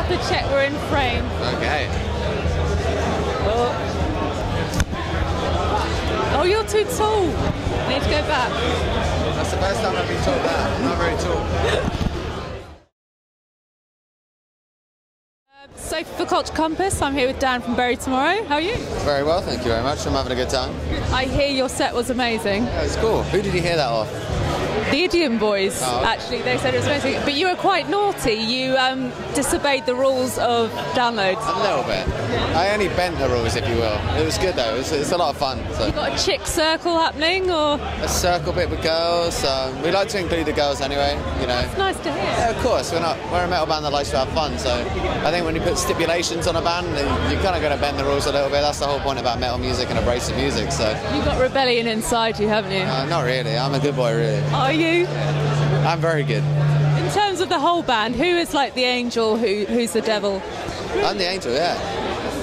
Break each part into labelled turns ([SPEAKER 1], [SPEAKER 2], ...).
[SPEAKER 1] have to check we're in frame.
[SPEAKER 2] Okay.
[SPEAKER 1] Oh, you're too tall. Need to go back.
[SPEAKER 2] That's the first time I've been told that. I'm not very tall.
[SPEAKER 1] Sophie for Culture Compass. I'm here with Dan from Bury Tomorrow. How are you?
[SPEAKER 2] Very well, thank you very much. I'm having a good time.
[SPEAKER 1] I hear your set was amazing.
[SPEAKER 2] Yeah, it's cool. Who did you hear that off?
[SPEAKER 1] The Idiom Boys,
[SPEAKER 2] Oh, okay.
[SPEAKER 1] actually, they said it was amazing. But you were quite naughty. You disobeyed the rules of downloads.
[SPEAKER 2] A little bit. I only bent the rules, if you will. It was good though. It's a lot of fun. So.
[SPEAKER 1] You got a chick circle happening, or?
[SPEAKER 2] A circle bit with girls. We like to include the girls anyway. You know.
[SPEAKER 1] It's nice to hear.
[SPEAKER 2] Yeah, of course. We're a metal band that likes to have fun. So I think when you put stipulations on a band, you're kind of going to bend the rules a little bit. That's the whole point about metal music and abrasive music. So.
[SPEAKER 1] You've got rebellion inside you, haven't you?
[SPEAKER 2] Not really. I'm a good boy, really.
[SPEAKER 1] Are you?
[SPEAKER 2] I'm very good.
[SPEAKER 1] In terms of the whole band, who is like the angel, who's the devil?
[SPEAKER 2] I'm the angel, yeah.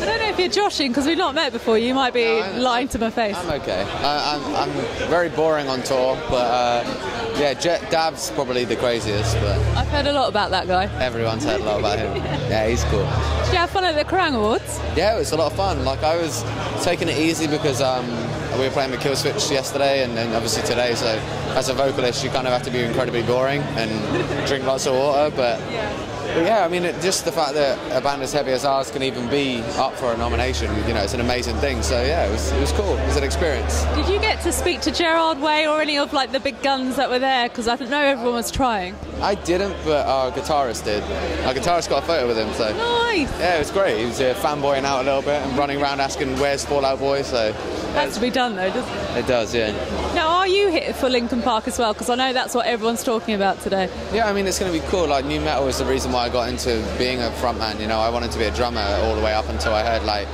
[SPEAKER 1] I don't know if you're joshing because we've not met before. You might be lying to my face.
[SPEAKER 2] I'm okay. I'm very boring on tour, but yeah, Dav's probably the craziest. But
[SPEAKER 1] I've heard a lot about that guy.
[SPEAKER 2] Everyone's heard a lot about him. Yeah, he's cool.
[SPEAKER 1] Did you have fun at the Kerrang Awards?
[SPEAKER 2] Yeah, it was a lot of fun. Like I was taking it easy because we were playing with Killswitch yesterday and then obviously today. So as a vocalist, you kind of have to be incredibly boring and drink lots of water. But yeah, I mean, just the fact that a band as heavy as ours can even be up for a nomination, you know, it's an amazing thing. So yeah, it was cool. It was an experience.
[SPEAKER 1] Did you get to speak to Gerard Way or any of like the big guns that were there? Because I know everyone was trying.
[SPEAKER 2] I didn't, but our guitarist did. Our guitarist got a photo with him, so
[SPEAKER 1] nice.
[SPEAKER 2] Yeah, it was great. He was fanboying out a little bit and running around asking where's Fall Out Boy. So
[SPEAKER 1] has to be done though, doesn't it?
[SPEAKER 2] It does, yeah.
[SPEAKER 1] Now, are you here for Linkin Park as well? Because I know that's what everyone's talking about today.
[SPEAKER 2] Yeah, I mean, it's going to be cool. Like, new metal was the reason why I got into being a frontman. You know, I wanted to be a drummer all the way up until I heard like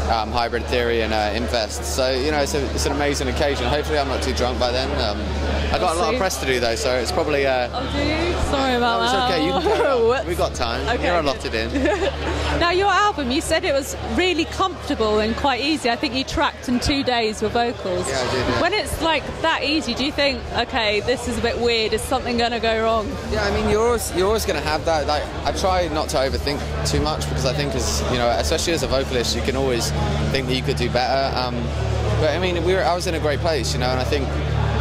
[SPEAKER 2] Hybrid Theory and Infest. So, you know, it's an amazing occasion. Hopefully I'm not too drunk by then. I got a lot of press to do though, so it's probably...
[SPEAKER 1] Oh, do you? Sorry about that.
[SPEAKER 2] It's okay, you can carry on. We've got time.
[SPEAKER 1] Okay,
[SPEAKER 2] you're allotted in.
[SPEAKER 1] Now, your album, you said it was really comfortable and quite easy. I think you tracked in 2 days with vocals.
[SPEAKER 2] Yeah, I did, yeah.
[SPEAKER 1] When it's like that easy, do you think, okay, this is a bit weird, is something going to go wrong?
[SPEAKER 2] Yeah, I mean, you're always going to have that. Like, I try not to overthink too much because I think, you know, especially as a vocalist, you can always think that you could do better. But I mean, I was in a great place, you know, and I think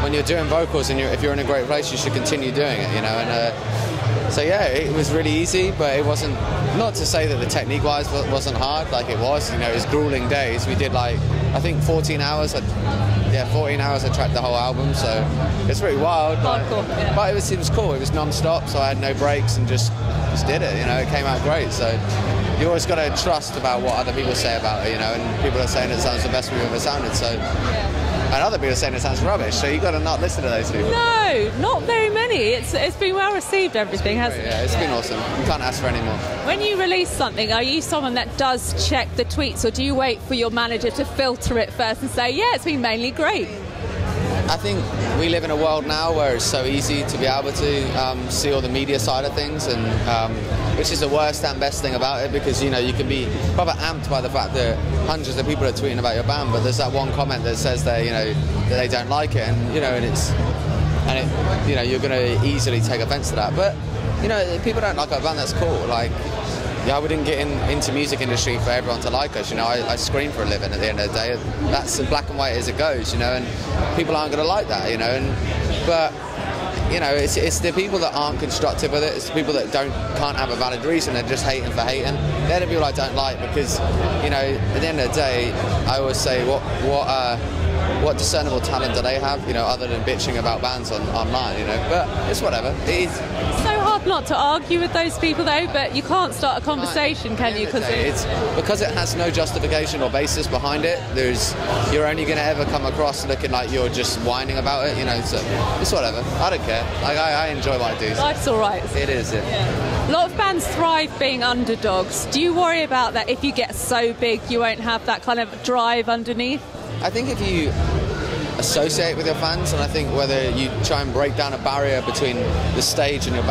[SPEAKER 2] when you're doing vocals and if you're in a great place, you should continue doing it, you know. And so yeah, it was really easy, but it wasn't. Not to say that the technique-wise wasn't hard, like it was. You know, it was grueling days. We did like I think 14 hours. 14 hours. I tracked the whole album, so it's pretty wild.
[SPEAKER 1] Hardcore, yeah.
[SPEAKER 2] But it was cool. It was non-stop, so I had no breaks and just did it. You know, it came out great. So you always got to trust about what other people say about it. You know, and people are saying it sounds the best we've ever sounded. So. Yeah. And other people are saying it sounds rubbish, so you've got to not listen to those people.
[SPEAKER 1] No, not very many. It's been well received, everything, hasn't it?
[SPEAKER 2] Yeah, it's been awesome. You can't ask for any more.
[SPEAKER 1] When you release something, are you someone that does check the tweets, or do you wait for your manager to filter it first and say, yeah, it's been mainly great?
[SPEAKER 2] I think we live in a world now where it's so easy to be able to see all the media side of things, and which is the worst and best thing about it, because you know you can be proper amped by the fact that hundreds of people are tweeting about your band, but there's that one comment that says that they don't like it, and you know, you know, you're going to easily take offence to that. But you know, if people don't like our band, that's cool. Like, yeah, we didn't get into music industry for everyone to like us. You know, I scream for a living at the end of the day. That's as black and white as it goes, you know, and people aren't going to like that, you know. But you know, it's the people that aren't constructive with it. It's the people that can't have a valid reason. They're just hating for hating. They're the people I don't like, because you know, at the end of the day, I always say what discernible talent do they have, you know, other than bitching about bands online, you know. But it's whatever. It's
[SPEAKER 1] so hard not to argue with those people though, but you can't start a conversation, can you?
[SPEAKER 2] Because it has no justification or basis behind it. You're only going to ever come across looking like you're just whining about it, you know. So it's whatever. I don't care. Like, I enjoy what I do. So.
[SPEAKER 1] Life's all right.
[SPEAKER 2] It is. Yeah.
[SPEAKER 1] A lot of bands thrive being underdogs. Do you worry about that? If you get so big, you won't have that kind of drive underneath?
[SPEAKER 2] I think associate with your fans, and I think whether you try and break down a barrier between the stage and your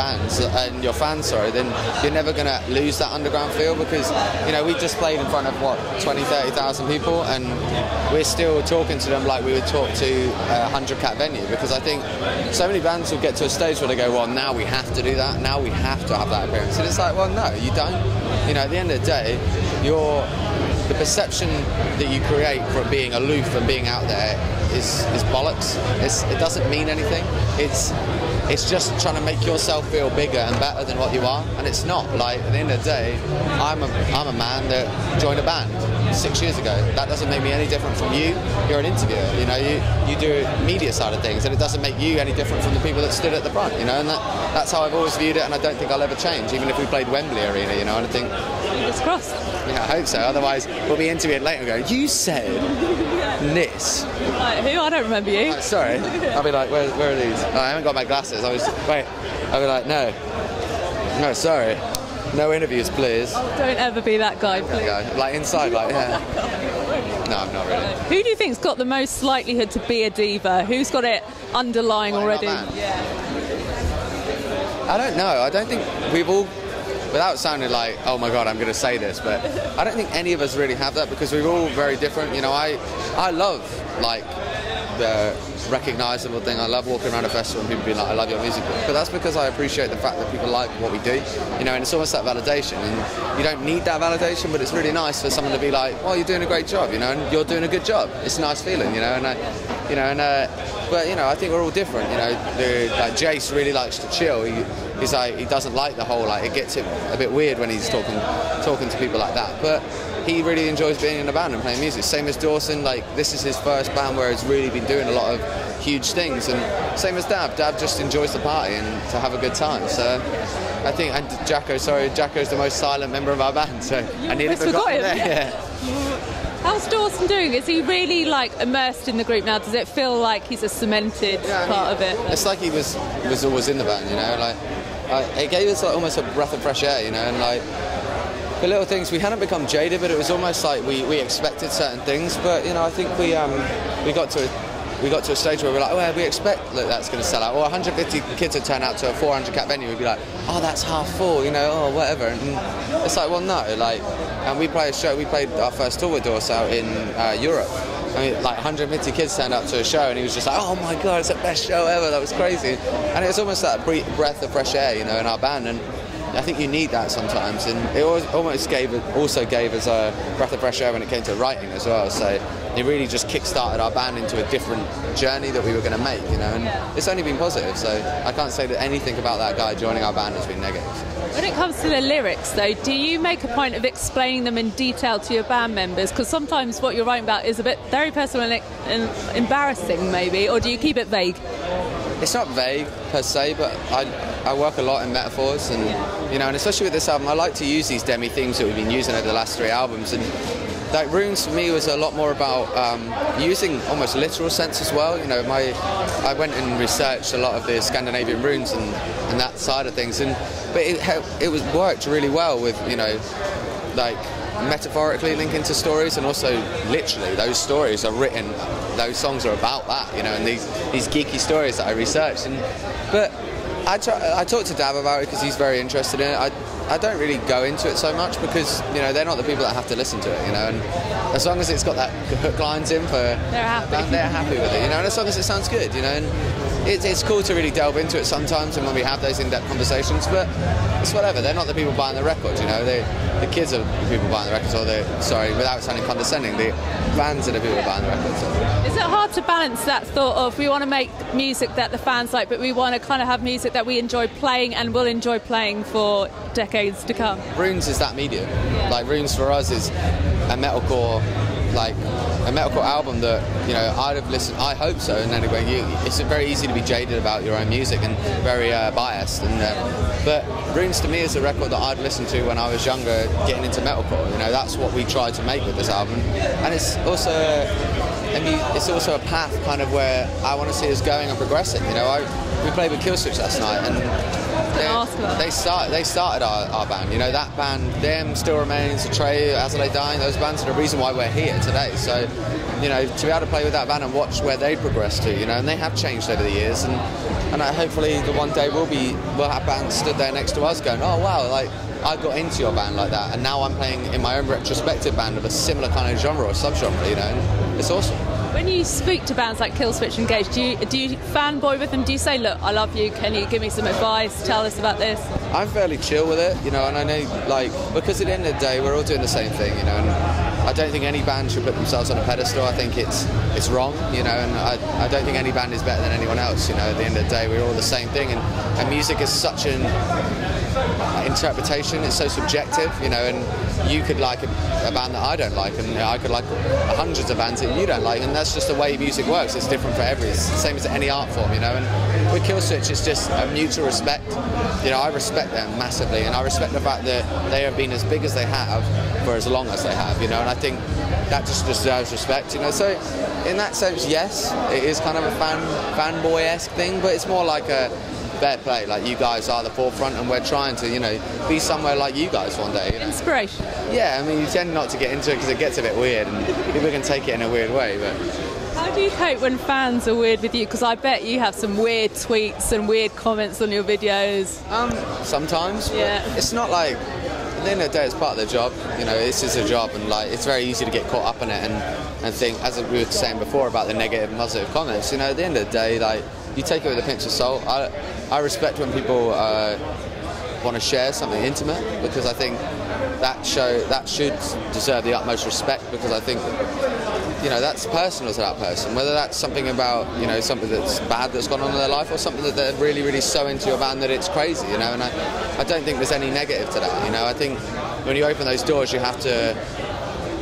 [SPEAKER 2] your fans, sorry, then you're never going to lose that underground feel, because we just played in front of 20,000-30,000 people, and we're still talking to them like we would talk to a 100-cat venue, because I think so many bands will get to a stage where they go, well, now we have to do that, now we have to have that appearance, and it's like, well, no, you don't. At the end of the day, the perception that you create from being aloof and being out there is bollocks. It doesn't mean anything. It's just trying to make yourself feel bigger and better than what you are, and it's not. Like, at the end of the day, I'm a man that joined a band 6 years ago. That doesn't make me any different from you. You're an interviewer. You do media side of things, and it doesn't make you any different from the people that stood at the front. And that's how I've always viewed it, and I don't think I'll ever change, even if we played Wembley Arena. And I think.
[SPEAKER 1] Fingers crossed.
[SPEAKER 2] Yeah, I hope so. Otherwise, we'll be interviewed later and go, you said this.
[SPEAKER 1] Like, who? I don't remember you.
[SPEAKER 2] Oh, sorry. I'll be like, where are these? Oh, I haven't got my glasses. I'll be like, no, sorry. No interviews, please.
[SPEAKER 1] Oh, don't ever be that guy, please.
[SPEAKER 2] Okay. Like inside, like, yeah. No, I'm not really.
[SPEAKER 1] Who do you think's got the most likelihood to be a diva? Who's got it underlying already?
[SPEAKER 2] Yeah. I don't know. I don't think we've all, without sounding like, oh my God, I'm going to say this, but I don't think any of us really have that, because we're all very different. I love, like, the recognisable thing. I love walking around a festival and people being like, I love your music, but that's because I appreciate the fact that people like what we do, and it's almost that validation, and you don't need that validation, but it's really nice for someone to be like, well, you're doing a great job, and you're doing a good job. It's a nice feeling, but I think we're all different. Like Jace really likes to chill. He's like, he doesn't like the whole, like, it gets him a bit weird when he's talking to people like that, but he really enjoys being in a band and playing music. Same as Dawson, like, this is his first band where he's really been doing a lot of huge things, and same as Dab just enjoys the party and to have a good time. So I think, and Jacko's the most silent member of our band, so I nearly forgot him. Yeah.
[SPEAKER 1] How's Dawson doing? Is he really, like, immersed in the group now? Does it feel like he's a cemented part of it?
[SPEAKER 2] It's like he was always in the band, it gave us, like, almost a breath of fresh air, and like, the little things, we hadn't become jaded, but it was almost like we expected certain things, but I think we got to a stage where we're like, oh, we expect that that's going to sell out, or 150 kids would turn out to a 400-cat venue, we'd be like, oh, that's half full, oh, whatever, and it's like, well, no, like, and we played our first tour with Dawes out in Europe. I mean, like 150 kids turned up to a show, and he was just like, oh my God, it's the best show ever, that was crazy. And it was almost that breath of fresh air, in our band, and I think you need that sometimes, and it almost gave us a breath of fresh air when it came to writing as well, so it really just kick-started our band into a different journey that we were going to make, and it's only been positive, so I can't say that anything about that guy joining our band has been negative.
[SPEAKER 1] When it comes to the lyrics, though, do you make a point of explaining them in detail to your band members? Because sometimes what you're writing about is a bit very personal and embarrassing, maybe, or do you keep it vague?
[SPEAKER 2] It's not vague per se, but I work a lot in metaphors, and especially with this album, I like to use these demi themes that we've been using over the last 3 albums, and like Runes for me was a lot more about using almost literal sense as well. I went and researched a lot of the Scandinavian runes and that side of things, but it was worked really well with like metaphorically linking to stories, and also literally those stories are written. Those songs are about that, and these geeky stories that I researched. But I talked to Dab about it because he's very interested in it. I don't really go into it so much because they're not the people that have to listen to it, and as long as it's got that hook lines in for they're happy with it, and as long as it sounds good, and it's cool to really delve into it sometimes, and when we have those in-depth conversations, but it's whatever. They're not the people buying the records, the kids are the people buying the records, or without sounding condescending, the fans are the people buying the records.
[SPEAKER 1] Is it hard to balance that thought of we want to make music that the fans like, but we want to kind of have music that we enjoy playing and will enjoy playing for decades to come?
[SPEAKER 2] Runes is that medium. Like, Runes for us is a metalcore album that I'd have listened. I hope so. And anyway, it's very easy to be jaded about your own music and very biased. But Runes to me is a record that I'd listened to when I was younger, getting into metalcore. That's what we tried to make with this album, and it's also a path kind of where I want to see us going and progressing. we played with Killswitch last night, and they started our band. You know, that band, them Still Remains, Trey, As I Lay Dying, those bands are the reason why we're here today. So, you know, to be able to play with that band and watch where they progressed to, you know, and they have changed over the years, and hopefully the one day we'll have bands stood there next to us going, oh wow, like I got into your band like that, and now I'm playing in my own retrospective band of a similar kind of genre or subgenre, you know, and it's awesome.
[SPEAKER 1] When you speak to bands like Killswitch and Gage, do you fanboy with them? Do you say, look, I love you, can you give me some advice, tell us about this?
[SPEAKER 2] I'm fairly chill with it, you know, and I know, like, because at the end of the day, we're all doing the same thing, you know, and I don't think any band should put themselves on a pedestal. I think it's wrong, you know, and I don't think any band is better than anyone else, you know. At the end of the day, we're all the same thing, and music is such an interpretation, it's so subjective, you know, and you could like a band that I don't like, and I could like hundreds of bands that you don't like, and that's just the way music works. It's different for every, it's the same as any art form, you know, and with Killswitch it's just a mutual respect. You know, I respect them massively, and I respect the fact that they have been as big as they have for as long as they have, you know, and I think that just deserves respect, you know. So in that sense, yes, it is kind of a fanboy-esque thing, but it's more like a fair play, like you guys are the forefront and we're trying to, you know, be somewhere like you guys one day, you know?
[SPEAKER 1] Inspiration.
[SPEAKER 2] Yeah, I mean, you tend not to get into it because it gets a bit weird and people can take it in a weird way, but...
[SPEAKER 1] How do you cope when fans are weird with you? Because I bet you have some weird tweets and weird comments on your videos.
[SPEAKER 2] Sometimes.
[SPEAKER 1] Yeah.
[SPEAKER 2] It's not like... At the end of the day, it's part of the job, you know, this is a job, and like it's very easy to get caught up in it and think, as we were saying before about the negative and positive comments, you know, at the end of the day, like, you take it with a pinch of salt. I respect when people want to share something intimate, because I think that should deserve the utmost respect, because I think, you know, that's personal to that person, whether that's something about, you know, something that's bad that's gone on in their life, or something that they're really, really so into your band that it's crazy, you know, and I don't think there's any negative to that, you know. I think when you open those doors, you have to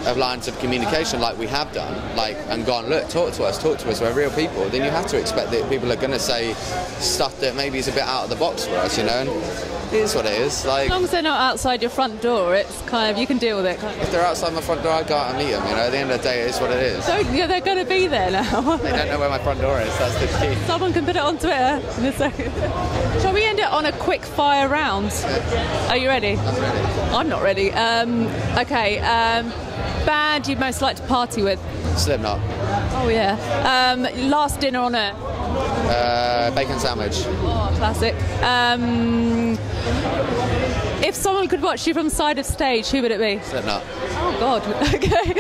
[SPEAKER 2] have lines of communication like we have done, like, and gone, look, talk to us, we're real people. Then you have to expect that people are going to say stuff that maybe is a bit out of the box for us, you know, and it is what it is. Like,
[SPEAKER 1] as long as they're not outside your front door, it's kind of, you can deal with it.
[SPEAKER 2] If they're outside my front door, I go out and meet them, you know. At the end of the day, it is what it is.
[SPEAKER 1] So, yeah, they're going to be there now.
[SPEAKER 2] They don't know where my front door is, that's the key.
[SPEAKER 1] Someone can put it on Twitter in a second. Shall we end it on a quick fire round? Yeah. Are you ready?
[SPEAKER 2] I'm ready.
[SPEAKER 1] I'm not ready. Okay, band you'd most like to party with?
[SPEAKER 2] Slipknot.
[SPEAKER 1] Oh yeah. Last dinner on earth?
[SPEAKER 2] Bacon sandwich.
[SPEAKER 1] Oh, classic. If someone could watch you from the side of stage, who would it be?
[SPEAKER 2] Slipknot.
[SPEAKER 1] Oh God. Okay.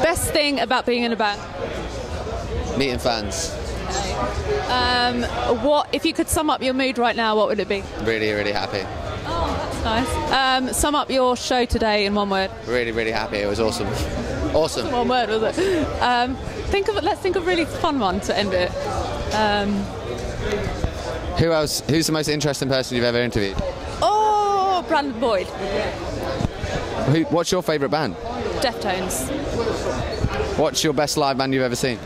[SPEAKER 1] Best thing about being in a band?
[SPEAKER 2] Meeting fans.
[SPEAKER 1] What if you could sum up your mood right now? What would it be?
[SPEAKER 2] Really, really happy.
[SPEAKER 1] Oh, that's nice. Sum up your show today in one word.
[SPEAKER 2] Really, really happy. It was awesome. Awesome.
[SPEAKER 1] One word, was it? Let's think of a really fun one to end it.
[SPEAKER 2] Who else? Who's the most interesting person you've ever interviewed?
[SPEAKER 1] Oh, Brandon Boyd.
[SPEAKER 2] What's your favourite band?
[SPEAKER 1] Deftones.
[SPEAKER 2] What's your best live band you've ever seen?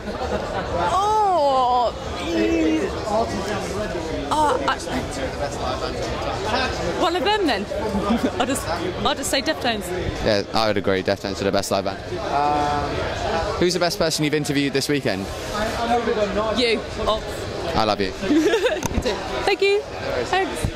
[SPEAKER 1] One of them then. I'll just say Deftones.
[SPEAKER 2] Yeah, I would agree. Deftones are the best live band. Who's the best person you've interviewed this weekend?
[SPEAKER 1] You.
[SPEAKER 2] I love you.
[SPEAKER 1] You too. Thank you. Thanks.